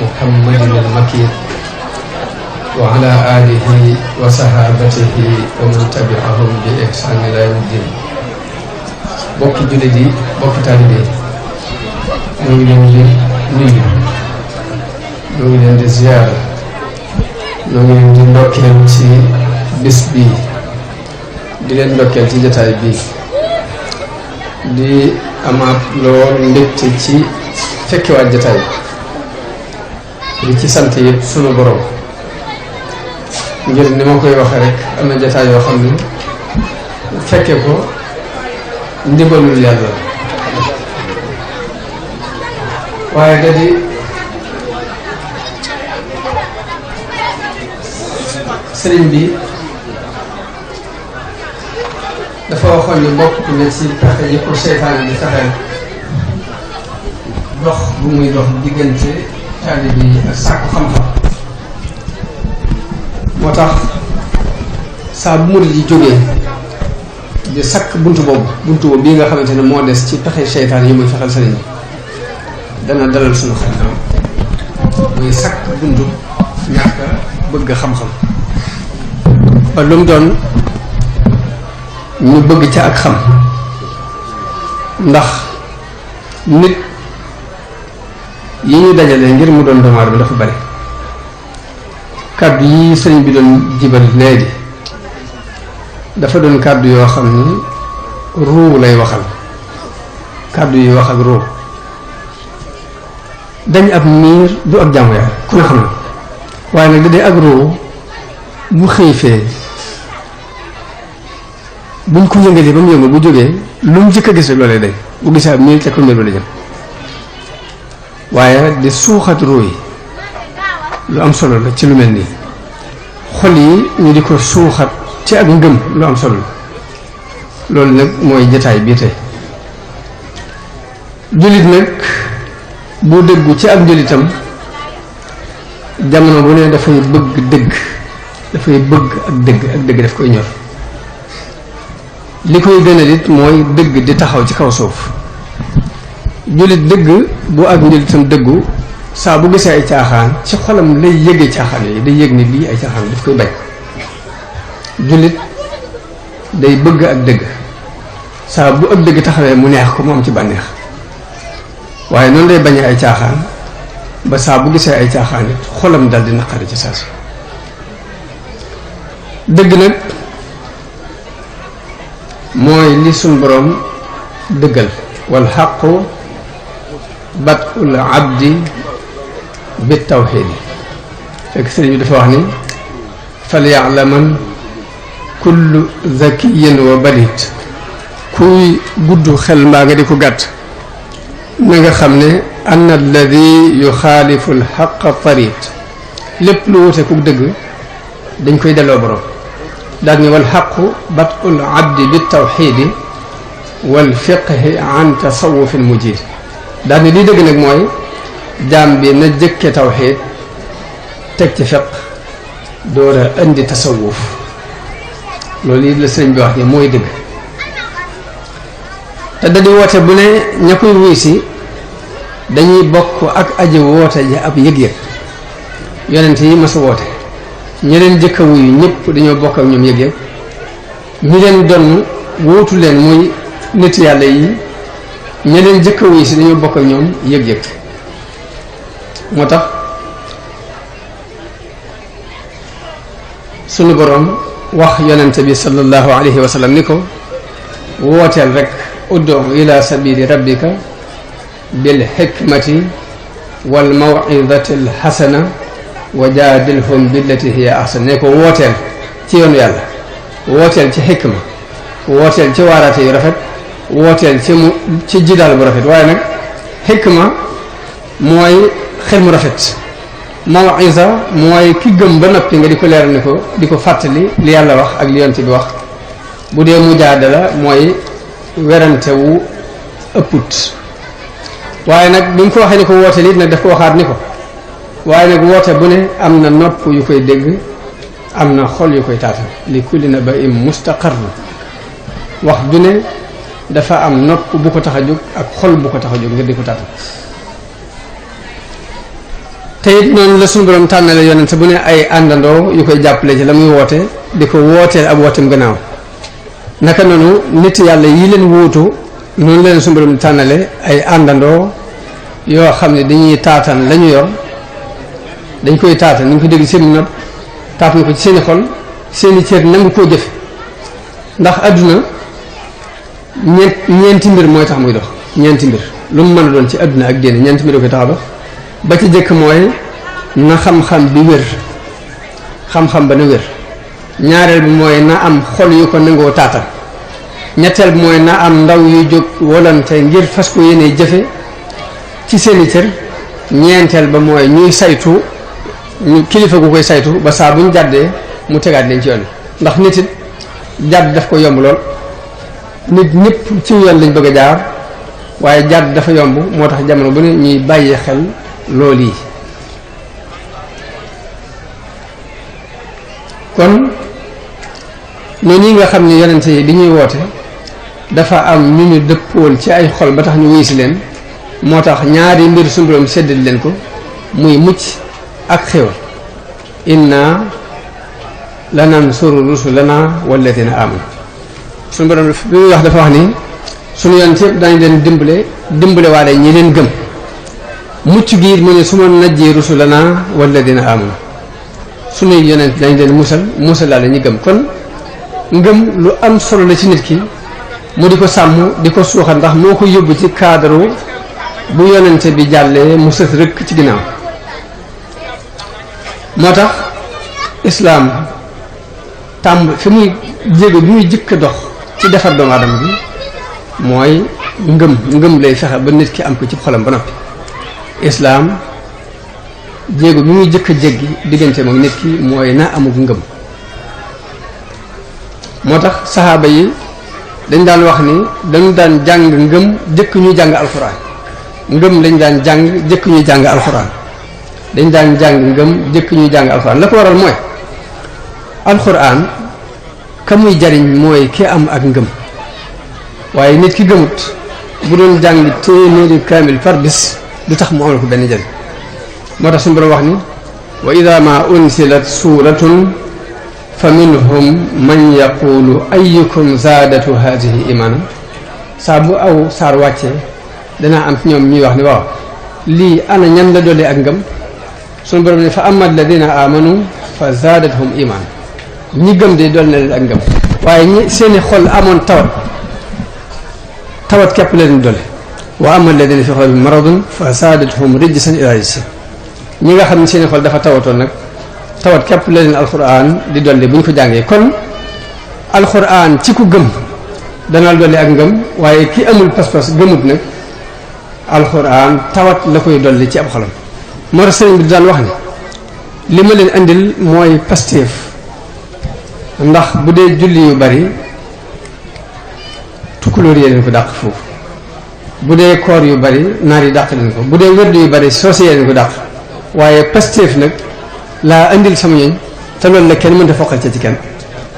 محمد المكين وعلى آله وصحابته ومن تبعهم بإحسان إلى يوم الدين. bokki jullit yi bokki taalibe yi ñu ngi leen di nuyu, ñu ngi leen di ziyaara, ñu ngi leen di ndokkeel ci bis bii, di leen ndokkeel ci jotaay bii, di amaat lool mbégte ci fekkewaat jotaay di ci sant yëpp sunu borom ngir ni ma koy waxee rek am na jotaay yoo xam ni fekke ko ndibalul yàlla waaye da di sëriñ bi dafa waxoon ni bokk na ci pexe yi ko seytaane di fexeel dox bu muy dox diggante taalibe yi ak sàkku xam-xam. moo tax saa bu murid yi jógee di sakk buntu boobu bii nga xamante ne moo des ci pexe seytaan yi muy fexeel sëriñ bi dana dalal suñu xel muy sakk buntu ñàkk bëgg xam-xam ba lu mu doon ñu bëgg ca ak xam, ndax nit yi ñu dajale ngir mu doon doomu aadama dafa bari. kàddu yi sëriñ bi doon jibal léegi dafa doon kàddu yoo xam ni ruu lay waxal, kàddu yi wax ak ruu. dañ ab miir du ak jàmm yàlla ku ne xam na, waaye nag da dee ak ruu bu xiifee buñ ko yëngalee ba mu yëngu bu jógee lu mu jëkk a gis rek loolee day bu gisee ab miir te ko miir la jëm. waaye di suuxat ruu yi lu am solo la ci lu mel nii, xol yi ñu di ko suuxat ci ak ngëm lu am solo la. loolu nag mooy jataay bii tey. jullit nag bu dëggu ci ak njullitam jamono bu ne dafay bëgg dëgg, dafay bëgg ak dëgg daf koy ñor. li koy gënal it mooy dëgg di taxaw ci kaw suuf. jullit dëgg bu ak njullitam dëggu saa bu gisee ay caaxaan ci xolam lay yëgee caaxaan yooyu, day yëg ni lii ay caaxaan daf koy bañ. jullit day bëgg ak dëgg saa bu ak dëgg taxawee mu neex ko mu am ci bànneex, waaye noonu lay bañee ay caaxaan ba saa bu gisee ay caaxaan it xolam dal di naqari ci saa si. dëgg nag mooy li suñ boroom dëggal, wal xaqu batul abdi bi tawxiidi. fekk sëriñ bi dafa wax ni fal ya'laman kullu zakiyin wa balit, kuy gudd xel mbaa nga di ko gàtt na nga xam ne anna alladi yuxaalifu alxaqa tarit, lépp lu wute ku dëgg dañ koy delloo borom. daal ni wal xaqu batul abdi bi tawxiidi wal fiqhi an tasawufin mujid. daal ni lii dëgg nag mooy jaam bi na jëkke tawxiid teg ci fiq door a indi tasawuf. loolu it la sëriñ bi wax ni mooy dëgg. te da di woote bu ne ña koy wuy si dañuy bokk ak aji woote ji ab yëg-yëg. yonent yi mas a woote ñi leen jëkk a wuyu ñëpp dañoo bokk ak ñoom yëg-yëg. ñi leen doon wóotu leen muy nit yàlla yi ñi leen jëkk a wuyu si dañoo bokk ak ñoom yëg-yëg. moo tax sunu boroom wax yonent bi sallallahu alayhi wa sallam ni ko wooteel rek ud'u ila sabili rabbika bil hikmati wal maw'izati al hasana wa jaadilhum billati hiya ahsan. ne ko wooteel ci yoonu yàlla, wooteel ci xikma, wooteel ci waaraate yu rafet, wooteel ci jidaal bu rafet. waaye nag xikma mooy xel mu rafet, maw'iza mooy ki gëm ba noppi nga di ko leeral ni ko di ko fàttali li yàlla wax ak li yonent bi wax. bu dee mujaadala mooy werante wu ëpput. waaye nag bi mu ko waxee ni ko wooteel it nag daf ko waxaat ni ko waaye nag woote bu ne am na nopp yu koy dégg am na xol yu koy taatal li kulli naba'in mustaqarr wax ju ne dafa am nopp bu ko tax a jóg ak xol bu ko tax a jóg ngir di ko taatal te it noonu la suñu borom tànnale yonent bu ne ay àndandoo yu koy jàppale ci la muy woote di ko wooteel ab wooteem gannaaw naka noonu nit yàlla yi leen wuutu noonu leen suñu borom tànnale ay àndandoo yoo xam ne dañuy taatan la ñu yor dañ koy taatan nañ ko dégg seen nopp taatan ko ci seeni xol seeni cër nangu koo jëfe ndax àdduna ñeenti mbir mooy tax muy dox ñeenti mbir lu mu mën a doon ci àdduna ak diine ñeenti mbir koy tax a dox ba ci jëkk mooy na xam-xam bi wér xam-xam ba na wér ñaareel bi mooy na am xol yu ko nangoo taatal ñetteel bi mooy na am ndaw yu jóg volonté ngir fas ko yéene jëfe ci seeni cër ñeenteel ba mooy ñuy saytu ñu kilifa gu koy saytu ba saa bu ñu jàddee mu tegaat leen ci yoon ndax nit it jàdd daf ko yomb lool nit ñëpp ci yoon lañ bëgg a jaar waaye jàdd dafa yomb moo tax jamono bu ne ñuy bàyyi xel loolu yi kon noonu yi nga xam ne yonent yi di ñuy woote dafa am ñu ñu dëppool ci ay xol ba tax ñu wuy si leen moo tax ñaari mbir suñu borom séddal leen ko muy mucc ak xéwal inna lanansuru rusulana walladina amanu suñu borom bi muy wax dafa wax ni suñu yonent yëpp dañu leen dimbale waale ñi leen gëm mucc gi mu ne su ma najjee rusulana walladina amanu suñuy yonent dañ leen musalaale ñi gëm kon ngëm lu am solo la ci nit ki mu di ko sàmm di ko suuxat ndax moo ko yóbbu ci cadre bu yonente bi jàllee mu sës rëkk ci ginnaaw moo tax islaam tàmb fi muy jéego bi muy jëkk a dox ci defar doomu aadama bi mooy ngëm lay fexe ba nit ki am ko ci xolam ba noppi islaam jéego bi muy jëkk a jéggi diggante moom nit ki mooy na amuk ngëm moo tax saxaaba yi dañ daan wax ni dañu daan jàng ngëm jëkk ñuy jàng alxuraan ngëm lañ daan jàng jëkk ñuy jàng alxuraan dañ daan jàng ngëm jëkk ñuy jàng alxuraan la ko waral mooy alxuraan ka muy jariñ mooy ki am ak ngëm waaye nit ki gëmut bu doon jàng téeméeri kaamil par bis du tax mu amal ko benn jariñ moo tax suñu borom wax ni wa ida ma unsilat suratun fa minhum man yaqulu ayyukum zaadatu hadihi imanan saa bu aw saar wàccee danaa am ci ñoom ñuy wax ni waaw lii ana ñan la doole ak ngëm suñu borom ne fa amma alladina amanu fa zaadathum iman ñi gëm de dool na leen ak ngëm waaye ñi seeni xol amoon tawat képp leen doole wa amma alladina fi qulubihim maradun fa zaadathum rijsan ila rijsin ñi nga xam ne seeni xol dafa tawatoon nag tawat képp la leen alxuraan di dolli bu ñu ko jàngee kon alxuraan ci ku gëm dana dolli ak ngëm waaye ki amul pas-pas gëmut nag alxuraan tawat la koy dolli ci ab xolam moo tax sëriñ bi daan wax ni li ma leen andil mooy pastéef ndax bu dee julli yu bari tukulóor yee leen ko dàq foofu bu dee koor yu bari naar yi dàq leen ko bu dee wérdu yu bari soose yee leen ko dàq waaye pastéef nag laa andil sama ñooñ te loolu la kenn mënta foqal ca ci kenn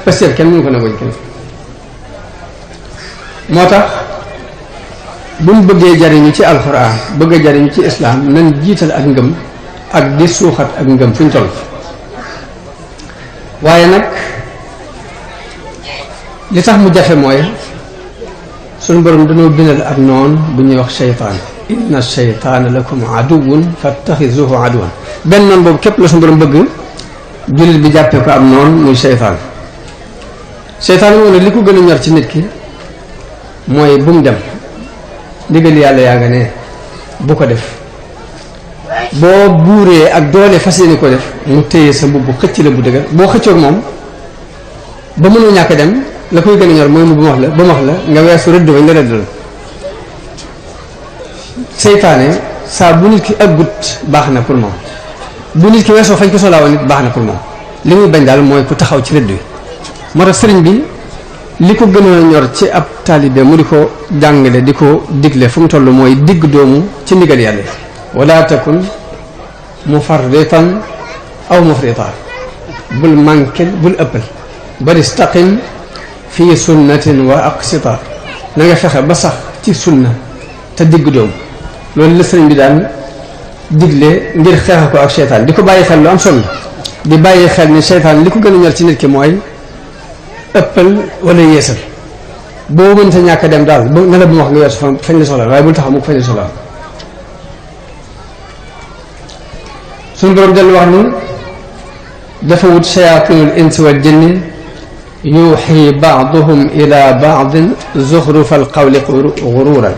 pastéef kenn mënu ko nangoo ci kenn moo tax bu ñu bëggee jariñu ci alxuraan bëgg a jariñu ci islaam nañ jiital ak ngëm ak di suuxat ak ngëm fu ñu toll waaye nag li tax mu jafe mooy suñu borom dañoo bindal ak noon bu ñuy wax seytaan inna seytaana lakum aduwwun fattaxizuhu aduwwan benn noonu boobu képp la suñu borom bëgg jullit bi jàppee ko am noonu muy seytaan seytaan moom nag li ko gën a ñor ci nit ki mooy bu mu dem ndigal yàlla yaa nga ne bu ko def boo buuree ak doole fas yéene ko def mu téye sa mbubb xëcc la bu dëgër boo xëccoog moom ba mënoo ñàkk dem la koy gën a ñor mooy mu ba max la nga weesu rëdd ba nga rëdd la seytaane saa bu nit ki ëggut baax na pour moom bu nit ki weesoo fañ ko solaawa nit baax na pour moom li muy bañ daal mooy ku taxaw ci rëdd bi moo tax sëriñ bi li ko gënoon a ñor ci ab taalibe mu di ko jàngale di ko digle fu mu toll mooy digg doomu ci ndigal yàlla wala takun mufarritan aw mufrita bul manquel bul ëppal bal istaqim fi sunnatin wa aqsita na nga fexe ba sax ci sunna te digg doom loolu la sëriñ bi daan digle ngir xeex ko ak seytaan di ko bàyyi xel lu am solo di bàyyi xel ni seytaan li ko gën a ñor ci nit ki mooy ëppal wala yeesal boo mënta ñàkk dem daal na la bu ma wax nga weesu fañ la soxla waaye bul taxaw mu ko fañ la soxla suñu borom dellu wax ni dafa wut shayatinul insi wal jinni yuuxi baaduhum ila baadin zuxrufa alqawli gururan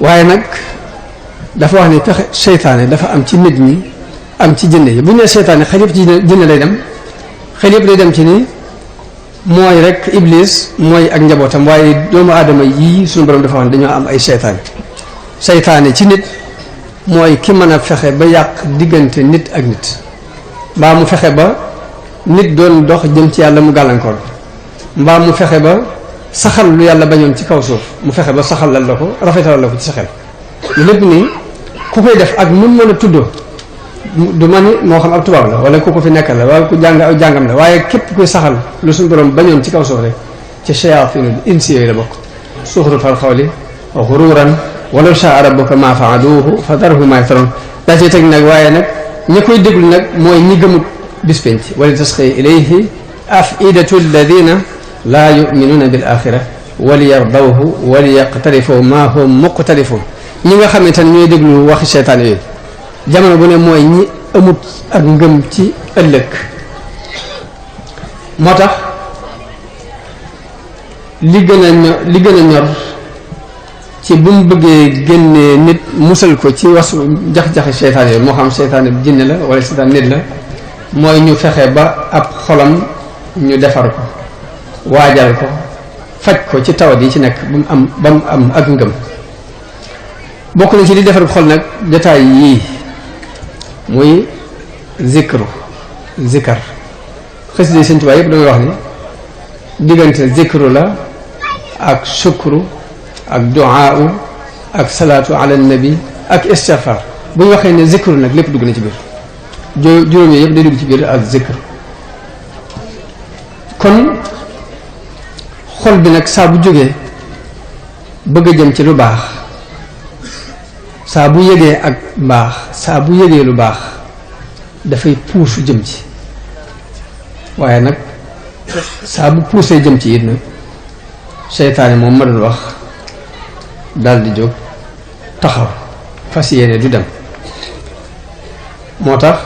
waaye nag dafa wax ni pexe seytaane dafa am ci nit ñi am ci jinne yi bu ñu nee seytaane xel yëpp ci jinne lay dem xel yëpp day dem ci ni mooy rek iblis mooy ak njabootam waaye doomu aadama yii suñu borom dafa wax ne dañoo am ay seytaane ci nit mooy ki mën a fexe ba yàq diggante nit ak nit mbaa mu fexe ba nit doon dox jëm ci yàlla mu gàllankoor mbaa mu fexe ba saxal lu yàlla bañoon ci kaw suuf mu fexe ba saxalal la ko rafetalal la ko ci sa xel lépp nii ku koy def ak mun mën a tuddoo du ma ni moo xam ab tubaab la wala ku ko fi nekkal la wala ku jàng aw jàngam la waaye képp kuy saxal lu suñu borom bañoon ci kaw suuf rek ci shayaatinu insi yooyu la bokk zuxrufal qawli guruuran walaw shaa rabbuka maa faaluuhu fa darhum maa yaftaruun daa ciy teg nag waaye nag ñi koy déglu nag mooy ñi gëmut bis penc wali tasqi ilayhi afidatu alladina laa yuminuuna bil axira wali yardawhu wali yaqtarifu maa hum muqtarifun ñi nga xamante ne ñooy déglu waxi seytaan yooyu jamono bu ne mooy ñi amut ak ngëm ci ëllëg moo tax li gën a ñor ci bu mu bëggee génnee nit musal ko ci wasu jax-jaxi seytaan yooyu moo xam seytaan jinne la wala seytaan nit la mooy ñu fexe ba ab xolam ñu defar ko waajal ko faj ko ci tawat yi ci nekk ba mu am ak ngëm bokk na ci di defar xol nag détail yii muy zikar xasida Sëñ Tuubaa yëpp damay wax ni diggante zikru la ak shukru ak duaa ak salaatu ala nabi ak istighfar bu ñu waxee ne zikru nag lépp dugg na ci biir juróom yooyu yëpp day dugg ci biir ak zikr kon xol bi nag saa bu jógee bëgg a jëm ci lu baax saa bu yëgee ak baax saa bu yëgee lu baax dafay puusu jëm ci waaye nag saa bu puusee jëm ci it nag seytaane moom ma doon wax dal di jóg taxaw fas yéene du dem moo tax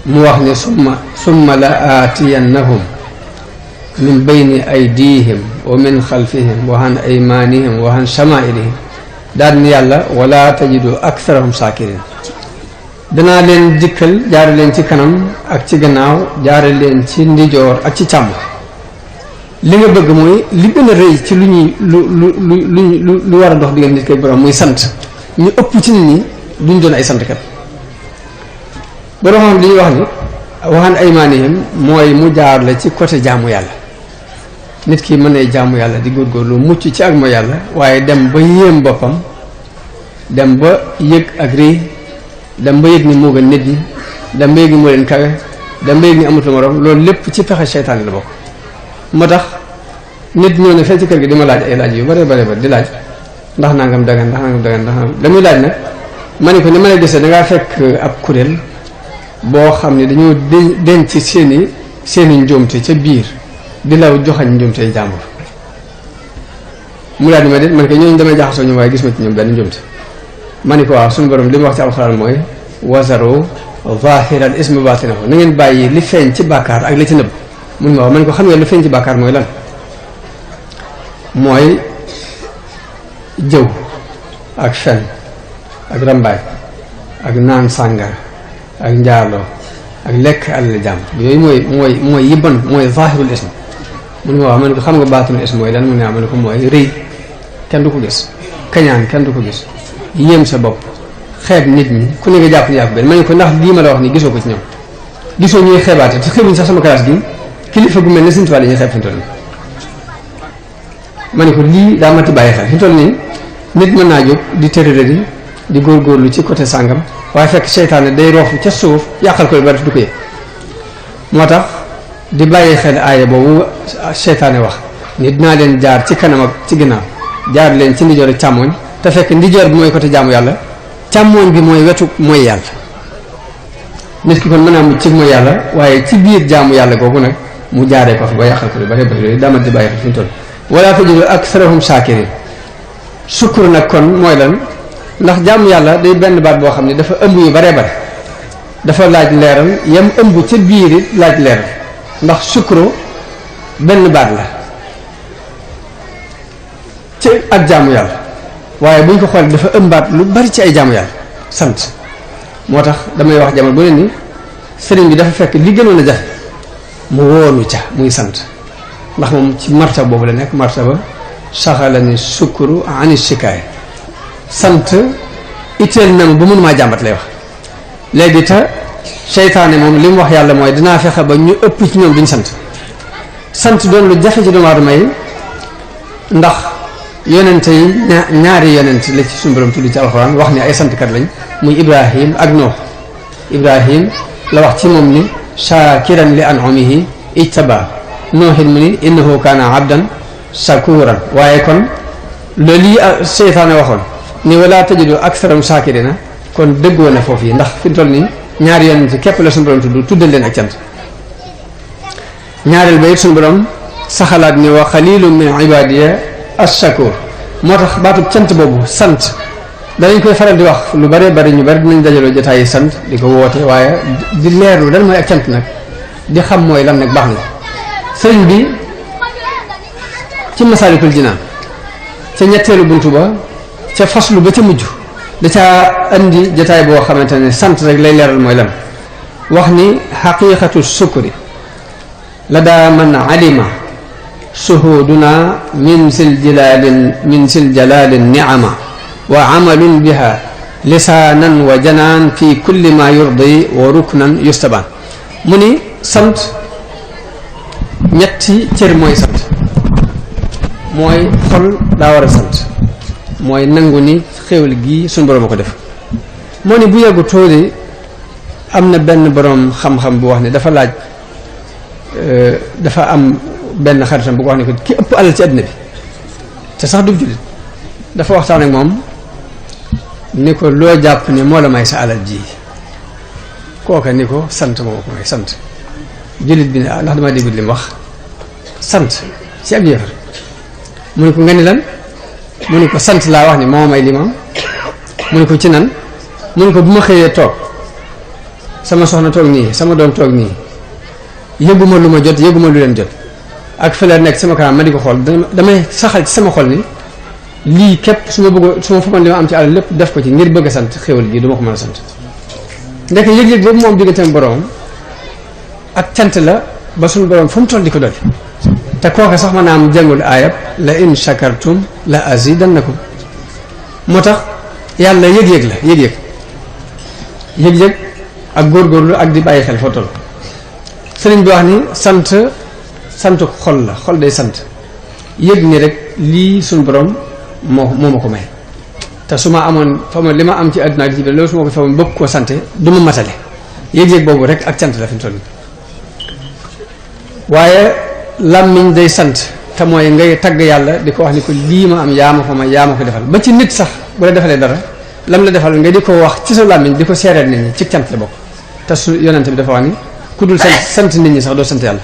mu wax ne summa la aatiyannahum min bayni aydihim wa min xalfihim wa an aymanihim wa an shamailihim daal ni yàlla wala tajidu aktharahum shakirin danaa leen dikkal jaare leen ci kanam ak ci gannaaw jaare leen ci ndijoor ak ci càmm li nga bëgg mooy li gën a rëy ci lu ñuy lu war a dox diggante nit koy borom muy sant ñu ëpp ci nit ñi duñ doon ay santkat borom xam li ñuy wax ni waxaan aymaanihim mooy mu jaar la ci côté jaamu yàlla nit ki mën nay jaamu yàlla di góorgóorlu mucc ci ak mooy yàlla waaye dem ba yéem boppam dem ba yëg ak rëy dem ba yëg ni moo gën nit ñi dem ba yëg ni moo leen kawe dem ba yëg ni amut lu morom loolu lépp ci pexe seytaane la bokk moo tax nit ñëw ne fee ci kër gi di ma laaj ay laaj yu bare bare di laaj ndax nangam dagan ndax nangam dagan ndax nangam la muy laaj nag ma ne ko ni ma lay gisee dangaa fekk ab kuréel boo xam ne dañoo denc seeni njuumte ca biir di law joxañ njuumte jàmbur mu daal di ma de man ko ñooñu damay jaxasoo ñu waaye gis ma ci ñoom benn njuumte ma ne ko waaw suñu borom li mu wax ci alxuraan mooy wazaru zahiral ismi batinahu na ngeen bàyyi li feeñ ci bàkkaar ak li ci nëbb mun ma wax man ko xam nga li feeñ ci bàkkaar mooy lan mooy jëw ak fen ak rambaay ak naan sàngara ak njaaloo ak lekk alal jàmm yooyu mooy yi bon mooy zahirul ism mun ma wax man ko xam nga baatinul ism mooy lan mu ne ma ne ko mooy rëy kenn du ko gis kañaan kenn du ko gis yéem sa bopp xeeb nit ñi ku ne nga jàpp ni yàpp benn ma ne ko ndax lii ma la wax ni gisoo ko ci ñoom gisoo ñuy xeebaate te xeebuñ sax sama classe gi kilifa gu mel ne Sëñ Tuubaa la ñuy xeeb fi mu toll ma ne ko lii daa mati bàyyi xel fi toll nii nit mën naa jóg di tërërëri di góorgóorlu ci côté sàngam waaye fekk seytaane day roofu ca suuf yàqal ko lu bari du ko yëg moo tax di bàyyi xel aaya boobu seytaane wax ni dinaa leen jaar ci kanam ak ci ginnaaw jaar leen ci ndijoor ak càmmooñ te fekk ndijoor bi mooy côté jaamu yàlla càmmooñ bi mooy wetu mooy yàlla nit ki kon mën naa mucc ci mooy yàlla waaye ci biir jaamu yàlla googu nag mu jaaree ko fa ba yàqal ko lu bari bari yooyu daa mat di bàyyi xel fi mu toll wala tajidu aktharahum shakirin sukkur nag kon mooy lan ndax jaamu yàlla day benn baat boo xam ne dafa ëmb yu baree bare dafa laaj leeral yam ëmb ca biir it laaj leeral ndax sukkuru benn baat la ci ak jaamu yàlla waaye buñ ko xoolee dafa ëmbaat lu bari ci ay jaamu yàlla sant moo tax damay wax jamono bu ne ni sëriñ bi dafa fekk li gënoon a jafe mu woonu ca muy sant ndax moom ci martaba boobu la nekk martaba saxala ni sukkuru ani sikaay sant itteel na ma ba mënumaa jàmbat lay wax léegi te seytaane moom li mu wax yàlla mooy dinaa fexe ba ñu ëpp ci ñoom duñ sant doon lu jafe ci doomu aadama yi ndax yonente yi ñaari yonent la ci suñu borom tudd ci alxuraan wax ni ay santkat lañ muy Ibrahim ak Nuux Ibrahim la wax ci moom ni shaakiran li an'umihi ijtaba Nuuhin mu ni innahu kaana abdan shakuran waaye kon loolu yi seytaane waxoon ni wala tajidu aktharam shaakirina kon dëggoo na foofu yi ndax fi mu toll nii ñaari yonent képp la suñu borom tuddal leen ak cant ñaareel ba it suñu borom saxalaat ni wa xaliilun min ibaadiya ash-shakuur moo tax baatub cant boobu sant danañ koy faral di wax lu bare bari ñu bari dinañ dajaloo jotaay yi sant di ko woote waaye di leerlu lan mooy ak cant nag di xam mooy lan nag baax na sëriñ bi ci Masaalikul Jinaan ca ñetteelu buntu ba ca faslu ba ca mujj da caa andi jotaay boo xamante ne sant rek lay leeral mooy lan wax ni xaqiiqatu sukri la daa man alima shuhuduna min sil jalalin niama wa amalun biha lisaanan wa janaan fi kulli ma yurdi wa ruknan yustabaan mu ni sant ñetti cër mooy sant mooy xol daa war a sant mooy nangu ni xéwal gi suñu borom a ko def moo ni bu yàggu tóoli am na benn borom xam-xam bu wax ne dafa laaj dafa am benn xaritam bu ko wax ne ko ki ëpp alal ci àddina bi te sax du jullit dafa waxtaan ak moom ni ko loo jàpp ne moo la may sa alal ji kooka ni ko sant moo ko may sant jullit bi ne ah ndax dama déggut li mu wax sant ci ab yéefar mu ne ko nga ni lan mu ne ko sant laa wax ni moo may li ma mu ne ko ci nan mu ne ko bu ma xëyee toog sama soxna toog nii sama doom toog nii yëguma lu ma jot yëguma lu leen jot ak fële nekk sama kanam ma di ko xool damay saxal ci sama xol ni lii képp su ma bëgg su ma fagoon li ma am ci àll lépp def ko ci ngir bëgg a sant xéwal gi du ma ko mën a sant ndek yëg-yëg boobu moom digganteem borom ak cant la ba suñu borom fu mu toll di ko dolli te kooka sax ma naa am jàngul aayab la in shakartum la azidannakum moo tax yàlla yëg-yëg la yëg-yëg ak góorgóorlu ak di bàyyi xel foo toll sëriñ bi wax ni sant xol la xol day sant yëg ni rek lii suñu borom moo ma ko may te su ma amoon fa ma li ma am ci àdduna di ci biir loolu su ma ko fa ma bëgg koo sante du ma matale yëg-yëg boobu rek ak cant la fi mu toll waaye làmmiñ day sant te mooy ngay tagg yàlla di ko wax ni ko lii ma am yaa ma ko defal ba ci nit sax bu la defalee dara lam la defal nga di ko wax ci sa làmmiñ di ko seereel nit ñi ci cant la bokk te su yonente bi dafa wax ni ku dul sant nit ñi sax doo sant yàlla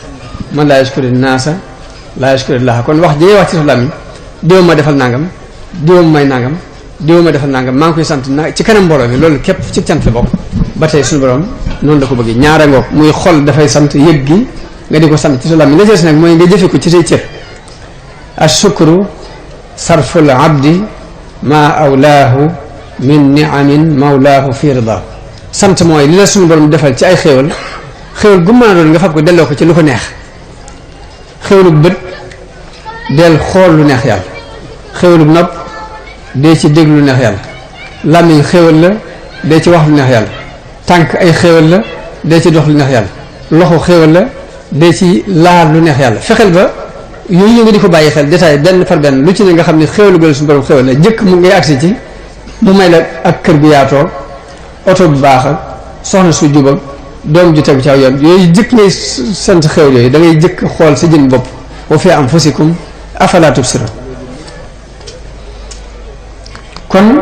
man laa yashkuri naasa laa yashkuri llaaha kon wax jëyee wax ci sa làmmiñ diw ma defal nangam diw ma may nangam diw ma defal nangam maa ngi koy sant ci kanam mbooloo mi loolu képp ci cant la bokk ba tey suñu borom noonu la ko bëggee ñaara ngoog muy xol dafay sant yëg gi nga di ko sant ci sa làmmiñ la jees nag mooy nga jëfe ko ci say cër ashukru sarful abdi ma awlaahu min niamin mawlaahu fi rida sant mooy li la suñu borom defal ci ay xéewal xéewal gu mën a doon nga fab ko delloo ko ci lu ko neex xéewalu bët del xool lu neex yàlla xéewalu nopp dee ci déglu lu neex yàlla làmmiñ xéewal la dee ci wax lu neex yàlla tànk ay xéewal la dee ci dox lu neex yàlla loxo xéewal la dee ci laal lu neex yàlla fexeel ba yooyu nga di ko bàyyi xel détail benn par benn lu ci ne nga xam ne xéwalu gël suñu borom xéwal la jëkk mu ngay agsi ci mu may la ak kër gu yaatoo oto bu baax ak soxna su jub ak doom ju tegu ci aw yoon yooyu jëkk ngay sant xéwal yooyu da ngay jëkk xool sa jën bopp wa fi anfusikum afala tubsirun kon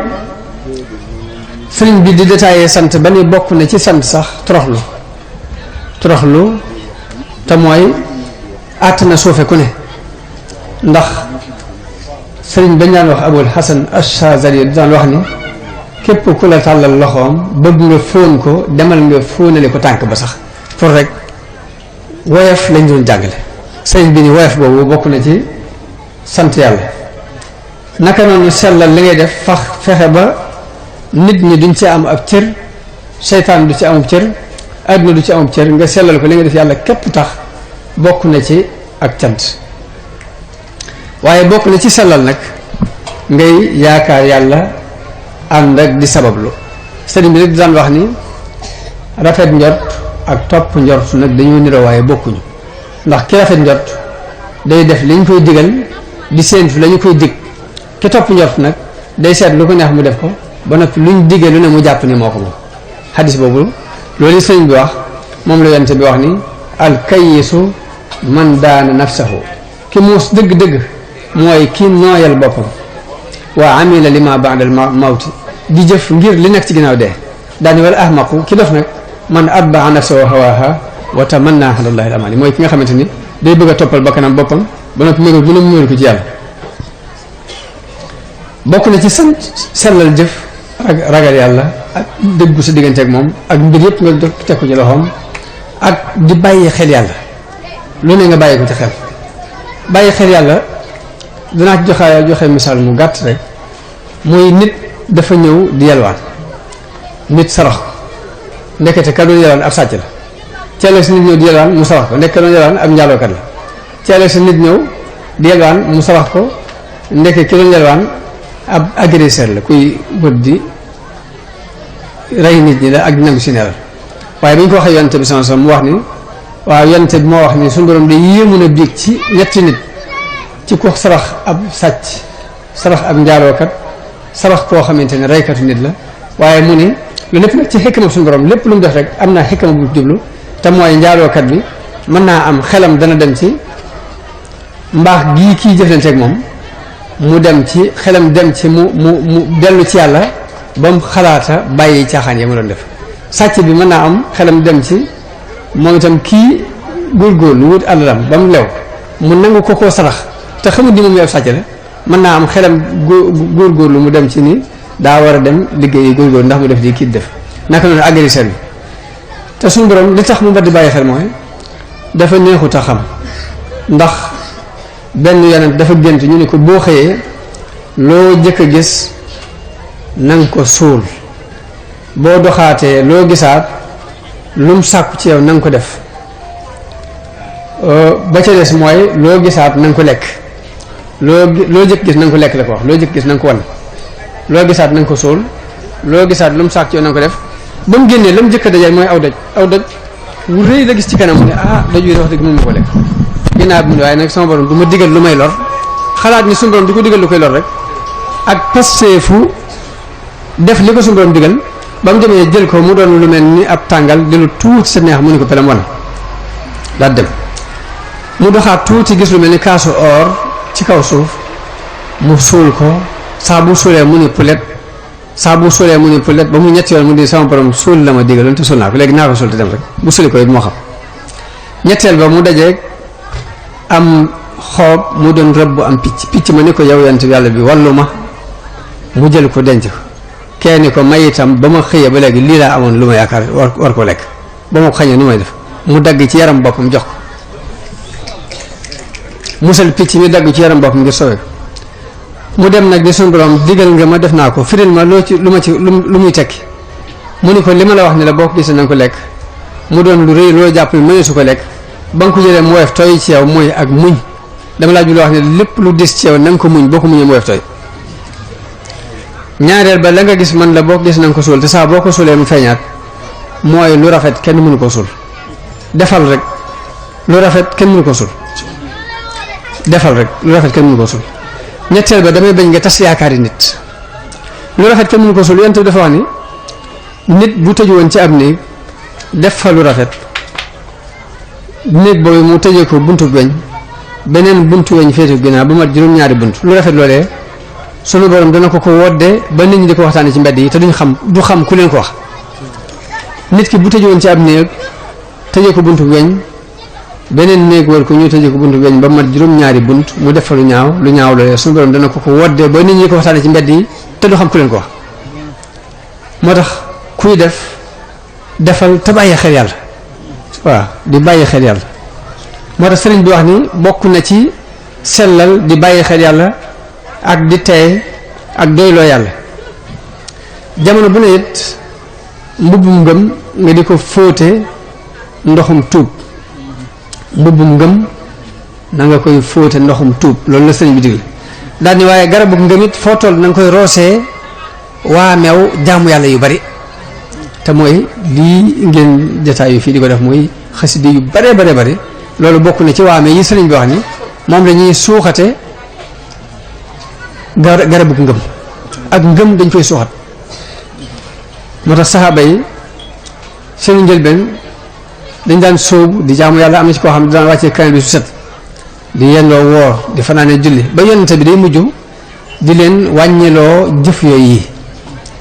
sëriñ bi di détaillé sant ba ni bokk na ci sant sax toroxlu te mooy àtt na suufe ku ne ndax sëriñ bañ daan wax Abul Hasan Ash-Shazali daan wax ni képp ku la tàllal loxoom bëgg nga fóon ko demal nga fóonale ko tànk ba sax pour rek woyof lañ doon jàngale sëriñ bi ni woyof boobu bokk na ci sant yàlla naka noonu sellal li ngay def fexe ba nit ñi duñ ci am ab cër seytaan du ci amub cër àdduna du ci amub cër nga sellal ko li nga def yàlla képp tax bokk na ci ak cant waaye bokk na ci sellal nag ngay yaakaar yàlla ànd ak di sabablu sëriñ bi nag daan wax ni rafet njort ak topp njort nag dañoo niroo waaye bokkuñu ndax ki rafet njort day def li ñu koy digal di séentu la ñu koy dig ki topp njort nag day seet lu ko neex mu def ko ba noppi luñ diggee lu ne mu jàpp ni moo ko moom xadis boobu loolu sëriñ bi wax moom la yonent bi wax ni alkayisu man daana nafsahu ki muus dëgg-dëgg mooy ki nooyal boppam waa amila lima ba'dal mawti di jëf ngir li nekk ci ginnaaw dee daani wala ahmaqu ki def nag man atbaa nafsahu hawaha wa tamanna ala allahi al-amani mooy ki nga xamante ni day bëgg a toppal bakkanam boppam ba noppi mënul bu ne mu mënul ko ci yàlla bokk na ci sant sellal jëf ragal yàlla ak dëggu sa diggante ak moom ak mbir yëpp nga teg ko ci loxoom ak di bàyyi xel yàlla lu ne nga bàyyi ko ci xel bàyyi xel yàlla danaa ci joxe misaal mu gàtt rek muy nit dafa ñëw di yelwaan nit sarax ko ndekete ka doon yelwaan ab sàcc la ceele si nit ñëw di yelwaan mu sarax ko ndekk ka doon yelwaan ab njaalookat la ceele si nit ñëw di yelwaan mu sarax ko ndekk ki doon yelwaan ab agresseur la kuy wër di rey nit ñi la ak nangu si nelal waaye bi ñu ko waxee yonte bi sama mu wax ni waaw yonte bi moo wax ni suñu borom day yéemu na biig ci ñetti nit ci ku sarax ab sàcc sarax ab njaalookat sarax koo xamante ne reykatu nit la waaye mu ni lu lépp nag ci xikma suñu borom lépp lu mu def rek am naa xikma bu jublu te mooy njaalookat bi mën naa am xelam dana dem ci mbaax gii kii jëflanteeg moom mu dem ci xelam dem ci mu dellu ci yàlla ba mu xalaata bàyyi caaxaan ya mu doon def sàcc bi mën naa am xelam dem ci moom itam kii góorgóorlu wut àllalam ba mu lew mu nangu ko koo sarax te xamul ni moom yow sàcc la mën naa am xelam góorgóorlu mu dem ci ni daa war a dem liggéeyi góorgóorlu ndax mu def di kii def naka noonu agresseur bi te suñu borom li tax mu mbar di bàyyi xel mooy dafa neexut a xam ndax benn yonent dafa gént ñu ne ko boo xëyee loo jëkk a gis nanga ko suul boo doxaatee loo gisaat lum sàkku ci yow nanga ko def ba ca des mooy loo gisaat nanga ko lekk loo jëkk gis nanga ko lekk la ko wax loo jëkk gis nanga ko wan loo gisaat nanga ko suul loo gisaat lum sàkku ci yow nanga ko def ba mu génnee la mu jëkk a dajal mooy aw doj wu rëy la gis ci kanam mu ne doj wi wax dëgg moom ma ko lekk ginnaaw bi waaye nag sama borom du ma digal lu may lor xalaat ni suñu borom di ko digal lu koy lor rek ak pasteefu def li ko suñu borom digal ba mu demee jël ko mu doon lu mel ni ab tàngal di lu tuuti sa neex mu ne ko pelam wan daal dem mu doxaat tuuti gis lu mel ni kaasu or ci kaw suuf mu suul ko saa bu suulee mu ni pulet ba mu ñetti yoon mu di sama borom suul la ma digaloon te suul naa ko léegi naa ko suul te dem rek bu suuli ko it moo xam ñetteel ba mu dajeeg am xoob mu doon rëbb am picc ma ni ko yow yant yàlla bi wàllu ma mu jël ko denc ko kenn ko may itam ba ma xëyee ba léegi lii laa amoon lu ma yaakaar war ko lekk ba ma ko xañee nu may def mu dagg ci yaram boppam jox ko musal picc mi dagg ci yaram boppam ngir sowe ko mu dem nag di suñu borom digal nga ma def naa ko firil ma lu muy tekki mu ni ko li ma la wax ni la boo ko gisee na nga ko lekk mu doon lu rëy loo jàpp ni mënee su ko lekk ba nga ko jëlee mu woyof tooy ci yow mooy ak muñ dama laaj bi loo wax ne lépp lu dis ci yow na nga ko muñ boo ko muñee mu woyof tooy ñaareel ba la nga gis man la boo ko gis na nga ko suul te saa boo ko suulee mu feeñaat mooy lu rafet kenn mënu ko suul defal rek lu rafet kenn mënu ko suul defal rek lu rafet kenn mënu ko sul ñetteel ba damay bañ nga tas yaakaari nit lu rafet kenn mënu ko sul yonent bi dafa wax ni nit bu tëju woon ci ab néeg def fa lu rafet néeg boobu mu tëjee ko buntu weñ beneen buntu weñ féete ginnaaw bu mat juróom-ñaari bunt lu rafet loolee sunu borom dana ko woddee ba nit ñi di ko waxtaanee ci mbedd yi te duñ xam du xam ku leen ko wax nit ki bu tëju woon ci ab néeg tëjee ko buntu weñ beneen néeg war ko ñu tëjee ko buntu weñ ba mat juróom-ñaari bunt mu def fa lu ñaaw loolee sunu borom dana ko woddee ba nit ñi di ko waxtaanee ci mbedd yi te du xam ku leen ko wax moo tax kuy defal te bàyyi xel yàlla waaw di bàyyi xel yàlla moo tax sëriñ bi wax ni bokk na ci sellal di bàyyi xel yàlla ak di tey ak doyloo yàlla jamono bu ne it mbubbum ngëm nga di ko fóote ndoxum tuub mbubbum ngëm na nga koy fóote ndoxum tuub loolu la sëriñ bi digle daal ni waaye garabu ngëm it foo toll na nga koy roosee waa meew jaamu yàlla yu bari te mooy lii ngeen jataay yu fii di ko def mooy xasida yu bare bare bare loolu bokk na ci waame yi sëriñ bi wax ni moom la ñuy suuxate garabu ngëm ak ngëm dañ koy suuxat moo tax saxaaba yi seen njëlbeen dañ daan sóobu di jaamu yàlla am na ci koo xam ne daan wàccee kaamil bi su set di yendoo woor di fanaane julli ba yonente bi day mujj di leen wàññiloo jëf yooyu yi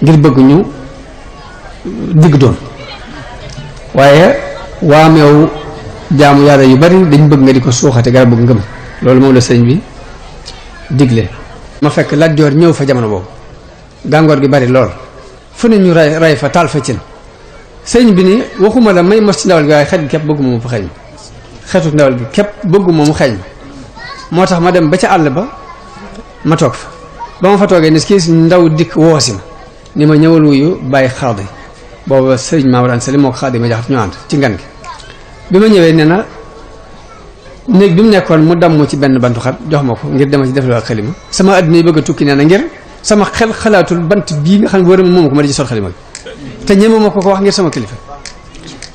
ngir bëgg ñu digg doon waaye waameew jaamu yàlla yu bari dañ bëgg nga di ko suuxate garabu ngëm loolu moom la sëñ bi digle ma fekk Lat Joor ñëw fa jamono boobu gàngoor gi bari lool fu ne ñu ray fa taal fa cin sëñ bi ni waxuma la may mos ci ndawal gi waaye xet gi képp bëgguma mu fa xeeñ xetu ndawal gi képp bëgguma mu xeeñ moo tax ma dem ba ca àll ba ma toog fa ba ma fa toogee ni kii ndaw dikk woosi ma ni ma ñëwal wuyu bàyyi xaadi booba sëriñ Mamadou Anta Sali moo ko xaadi ma jaxat ñu ànd ci ngan gi bi ma ñëwee nee na néeg bi mu nekkoon mu damm ci benn bantu xat jox ma ko ngir dema ci def ak xalima sama àddina yi bëgg a tukki nee na ngir sama xel xalaatul bant bii nga xam ne wóorama moomu ko ma di ci sot xalima te ñeme ma ko wax ngir sama kilifa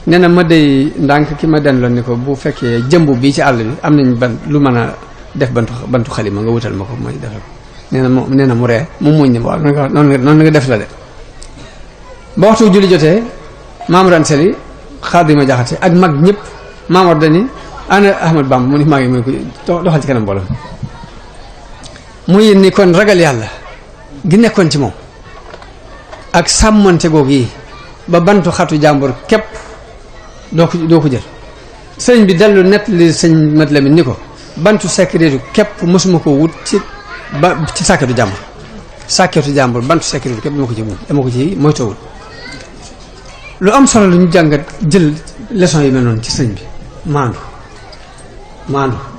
nee na ma day ndànk ki ma den loon ni ko bu fekkee jëmb bii ci àll bi am nañ ban lu mën a def bantu xalima nga wutal ma ko ma defal ko nee na mu ree mu muñ ne waaw noonu nga def la de ba waxtu julli jotee Mamadou Anta Sali Xaadima Jaxate ak mag ñëpp Mamadou dani ana Ahmad Bamba mu ni maa ngi mu ko doxal ci kanam mbooloo muy ni kon ragal yàlla gi nekkoon ci moom ak sàmmante googu yi ba bantu xatu jàmbur képp doo ko jël sëñ bi dellu nett li sëñ Mat Lamin ni ko bantu sécurité képp mosuma ko wut ci sàkketu jàmbur bantu sécurité képp dama ko ci moytoowul lu am solo lu ñu jàngat jël leçon yi mel noonu ci sëñ bi maandu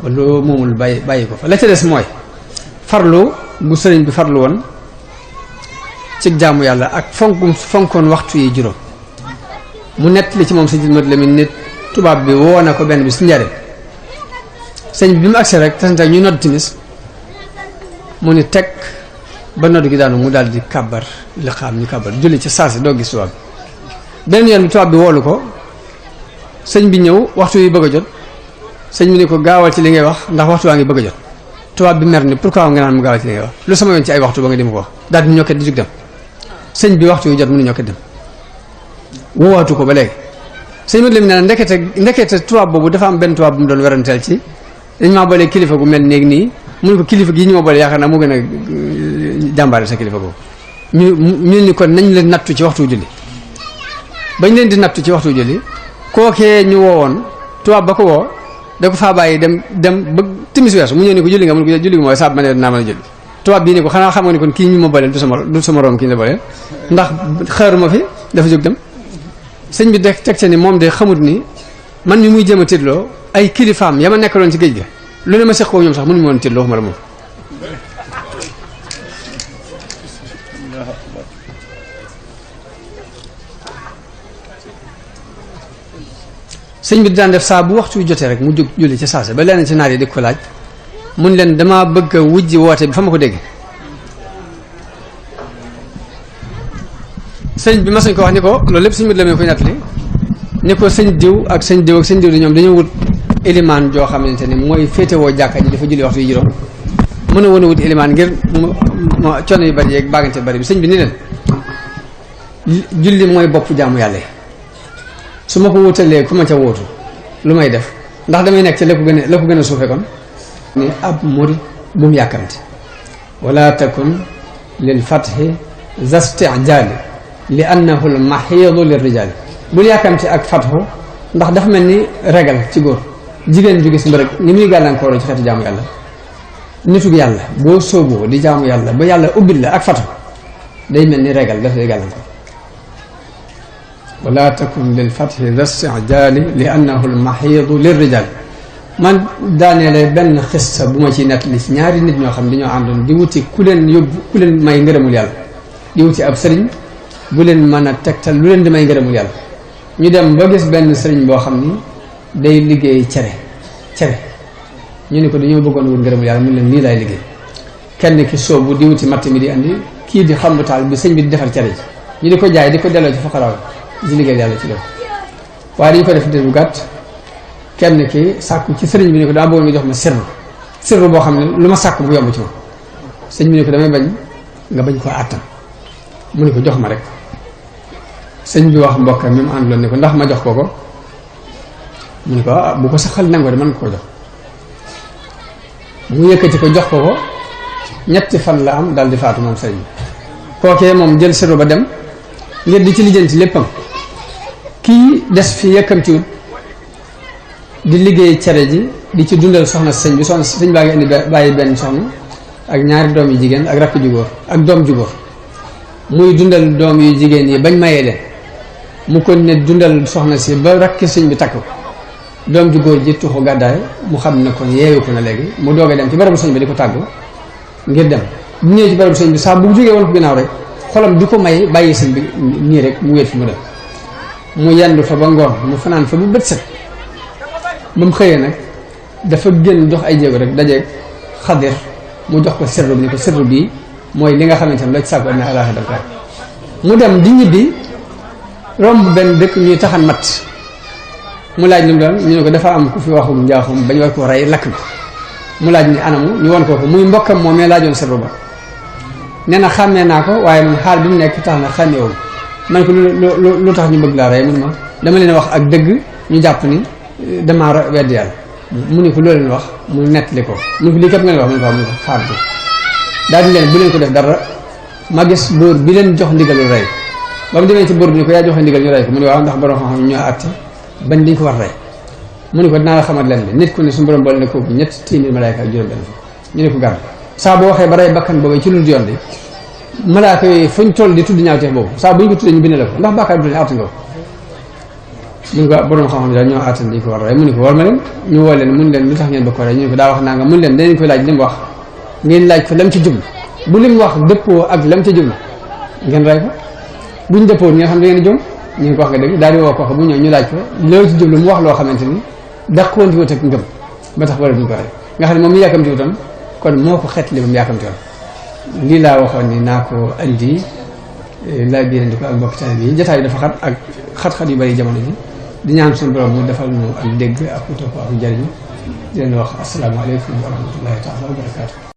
ba loo moomul bàyyi ko fa la ca des mooy farlu bu sëriñ bi farlu woon ci jaamu yàlla ak fonkoon waxtu yi juróom mu nett li ci moom sëñ Mat Lamin nit tubaab bi woo na ko benn bi si njariñ sëñ bi mu agsee rek tasante ñu nodd timis mu ni teg ba nodd gi daanu mu daal di kàbbar li xam ñu kàbbar julli ci saasi doo gis tubaab bi benn yoon bi tubaab bi woolu ko sëñ bi ñëw waxtu yi bëgg a jot sëñ bi ni ko gaawal ci li ngay wax ndax waxtu waa ngi bëgg a jot tubaab bi mer ni pourquoi nga naan mu gaawal ci li ngay wax lu sama yoon ci ay waxtu ba nga di ma ko wax daal di ñokket di jug dem sëñ bi waxtu yu jot mu ni ñokket dem woowaatu ko ba léegi sëñ Mat Lamin nee na ndekete tubaab boobu dafa am benn tubaab bu mu doon weranteel ci dañ maa boolee kilifa gu mel néeg nii mu ne ko kilifa gi ñu ma boole yaakaar naa moo gën a jàmbaare sa kilifa googu ñu ni kon nañ leen nattu ci waxtu julli bañ leen di nattu ci waxtu julli kookee ñu woowoon tubaab ba ko woo da ko faa bàyyi dem ba timis weesu mu ñëw ni ko julli nga mun ko julli nga mooy saab ma ne naa mën a julli tubaab bii ni ko xanaa xam nga ni kon kii ñu ma booleel du sama room kii ñu la booleel ndax xaaruma fi dafa jóg dem sëñ bi teg ca ni moom de xamut ni man mi muy jëm a tiitloo ay kilifaam ya ma nekkaloon ci géej ga lu ne ma seq koo ñoom sax mënuñu woon tiitloo waxuma la moom sëñ bi daan def saa bu waxtu jotee rek mu jóg julli ci saase ba leneen ci naar yi di ko laaj mun leen dama bëgg a wujji woote bi fa ma ko dégg sëñ bi ma sañ ko wax ni ko loolu lépp sëñ bi la koy nettali ni ko sëñ diw ak sëñ diw ak sëñ diw di ñoom dañoo wut ilimaan joo xamante ne mooy féetewoo jàkka ji dafa julli waxtu yi juróom mën a wan a wut ilimaan ngir mu coono yu bari yeeg baagante bari bi sëñ bi ni leen julli mooy bopp jaamu yàlla yi su ma ko wutalee ku ma ca wóotu lu may def ndax damay nekk ci la ko gën a suufe kon ni ab murid bu mu yàkkamti wala takun lil fathi zastijaali li annahu l maxiidu lir rijaali bul yàkkamti ak fatxu ndax dafa mel ni regal ci góor jigéen ju gis mbërëg ni muy gàllankooroo ci xeetu jaamu yàlla nitug yàlla boo sóoboo di jaamu yàlla ba yàlla ubbil la ak fatxu day mel ni regal daf lay gàllankoor wala takun lil fathi zastijaali li annahu l maxiidu lir rijaali man daaneele benn xista bu ma ci nettali ci ñaari nit ñoo xam dañoo àndoon di wuti ku leen yóbbu ku leen may ngërëmul yàlla di wuti ab sëriñ bu leen mën a tegtal lu leen di may ngërëmul yàlla ñu dem ba gis benn sëriñ boo xam ni day liggéey cere ñu ne ko dañoo bëggoon wut ngërëmul yàlla mun leen lii laay liggéey kenn ki soobu di wuti matt mi di andi kii di xambu taal bi sëñ bi di defar cere ji ñu di ko jaay di ko delloo ci faqaraaw di liggéey yàlla ci loolu waaye dañu ko def dir bu gàtt kenn ki sàkku ci sëriñ bi ne ko daa bëggoon nga jox ma sirru boo xam ne lu ma sàkku bu yomb ci ma sëñ bi ne ko damay bañ nga bañ koo àttan mu ne ko jox ma rek sëñ bi wax mbokk mi mu àndoon ne ko ndax ma jox ko mu ne ko bu ko saxal nangoo de mën ko jox mu yëkkati ko jox ko ñetti fan la am daal di faatu moom sëriñ bi kookee moom jël sirru ba dem ngir di ci lijjanti léppam kii des fi yëkkamtiwut di liggéey cere ji di ci dundal soxna sëñ bi soxna sëñ baa ngi indi bàyyi benn soxna ak ñaari doom yu jigéen ak rakk ju góor ak doom ju góor muy dundal doom yu jigéen yi bañ mayee leen mu ko ne dundal soxna si ba rakki sëñ bi takk doom ju góor ji tuxu gàddaay mu xam ne kon yeewu ko na léegi mu doog a dem ci barabu sëñ bi di ko tàggu ngir dem bu ñëwee ci barabu sëñ bi saa bu jógee woon ko ginnaaw rek xolam du ko may bàyyi sëñ bi nii rek mu wéet fi mu dem mu yendu fa ba ngoon mu fanaan fa bu bët set ba mu xëyee nag dafa génn dox ay jéego rek dajeeg xadir mu jox ko sirru bi ni ko sirru bii mooy li nga xamante ne la ci sàkku am na alaaxa daf mu dem di ñibbi romb benn dëkk ñuy taxan mat mu laaj lu mu doon ñu ne ko dafa am ku fi waxum njaaxum bañ war ko rey lakk bi mu laaj ni anamu ñu won ko muy mbokkam moom mee laajoon sirru ba nee na xàmmee naa ko waaye man xaal bi mu nekk tax na xàmmeewul man ko lu tax ñu bëgg laa rey mun ma dama leen wax ak dëgg ñu jàpp ni damaa wedd yàlla mu ne ko loo leen wax mu nettali ko mu ne ko lii képp nga leen wax mu ne ko mu ne ko xaar bi daal di leen bu leen ko def dara ma gis buur bi leen jox ndigalu rey ba mu demee ci buur bi ne ko yaa joxe ndigal ñu rey ko mu ne waaw ndax borom xam-xam ñoo àtte bañ dañ ko war rey mu ne ko dinaa la xamal leen de nit ku ne suñu borom boole ne kooku ñett téeméer malaayka ak juróom benn fukk ñu ne ko gàdd saa boo waxee ba rey bakkan boobu ci lu yoon de malaaka yooyu fuñ toll di tudd ñaawteef boobu saa bu ñu ko tuddee ñu bind la ko ndax bàkkaar bi àtte nga ko mun ko borom xam-xam daal ñoo àttan dañ ko war a rey mu ne ko war ma leen ñu woo leen mun leen lu tax ngeen ba ko rey ñu ne ko daa wax naa nga mun leen danañ koy laaj li mu wax ngeen laaj ko lam ci jublu bu li mu wax dëppoo ak lam ci jublu ngeen rey ko buñ dëppoo ngeen xam da ngeen jom ñu ngi ko wax nga dëgg daal di woo ko bu ñëw ñu laaj ko loolu ci jublu mu wax loo xamante ni dàqoonti wut ak ngëm ba tax wala duñ ko rey nga xam ne moom mi yàkkamti wutoon kon moo ko xeet li moom yàkkamti woon lii laa waxoon ni naa ko andi laa biirandi ko ak mbokk taalibe bi jotaay bi dafa xat ak xat-xat yu bari jamono ji di ñaan suñu borom mu defal ñu ak dégg ak topp ak njëriñ di leen wax asalaamaaleykum wa rahmatullahi taala wa barakaatu